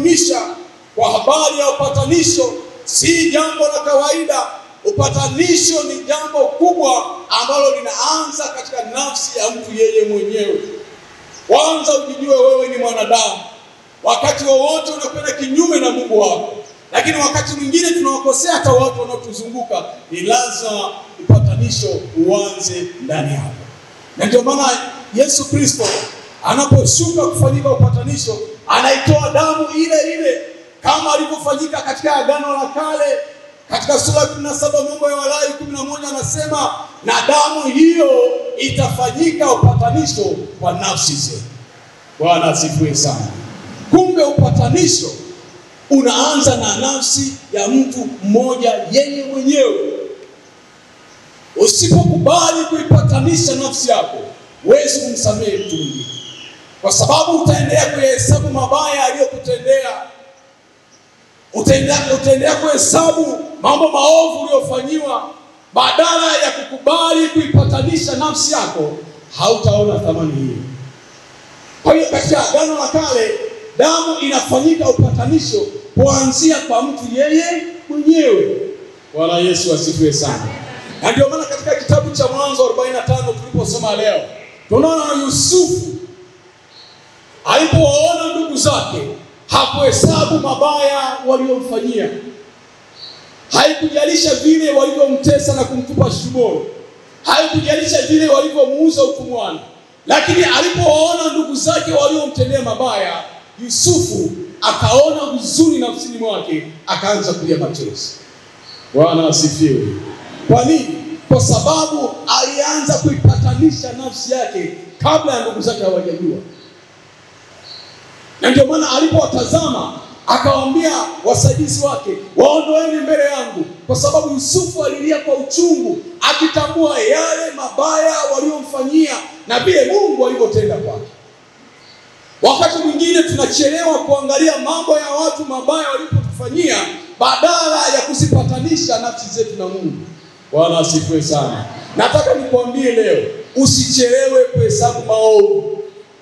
kuadhimisha kwa habari ya upatanisho si jambo la kawaida. Upatanisho ni jambo kubwa ambalo linaanza katika nafsi ya mtu yeye mwenyewe. Kwanza ujijue wewe ni mwanadamu. Wakati wowote unakwenda kinyume na Mungu wako. Lakini wakati mwingine tunawakosea hata watu wanaotuzunguka. Ni lazima upatanisho uanze ndani yako. Na ndio maana Yesu Kristo anaposhuka kufanyika upatanisho, anaitoa damu ile ile kama alivyofanyika katika Agano la Kale. Katika sura 17 Mambo ya Walawi 11 anasema, na damu hiyo itafanyika upatanisho kwa nafsi zetu. Bwana asifiwe sana. Kumbe upatanisho unaanza na nafsi ya mtu mmoja yeye mwenyewe. Usipokubali kuipatanisha nafsi yako, huwezi kumsamehe mtu mwingine, kwa sababu utaendelea kuhesabu mabaya aliyokutendea. Utaendelea kuhesabu mambo maovu uliyofanyiwa. Badala ya kukubali kuipatanisha nafsi yako, hautaona thamani hiyo. Kwa hiyo katika Agano la Kale, damu inafanyika upatanisho kuanzia kwa mtu yeye mwenyewe. Bwana Yesu asifiwe sana. Na ndio maana katika kitabu cha Mwanzo 45 tuliposoma leo, tunaona Yusufu alipowaona ndugu zake hakuhesabu mabaya waliomfanyia. Haikujalisha vile walivyomtesa na kumtupa shimoni. Haikujalisha vile walivyomuuza utumwani. Lakini alipowaona ndugu zake waliomtendea mabaya, Yusufu akaona huzuni nafsini mwake, akaanza kulia machozi. Bwana asifiwe. Kwa nini? Kwa sababu alianza kuipatanisha nafsi yake kabla ya ndugu zake hawajajua. Na ndio maana alipowatazama akawaambia wasaidizi wake, waondoeni mbele yangu, kwa sababu Yusufu alilia kwa uchungu, akitambua yale mabaya waliomfanyia na vile Mungu alivyotenda kwake. Wakati mwingine tunachelewa kuangalia mambo ya watu mabaya walipotufanyia, badala ya kuzipatanisha nafsi zetu na Mungu. Bwana asifiwe sana. Nataka nikwambie leo, usichelewe kuhesabu maovu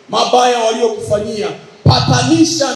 mabaya waliokufanyia. Patanisha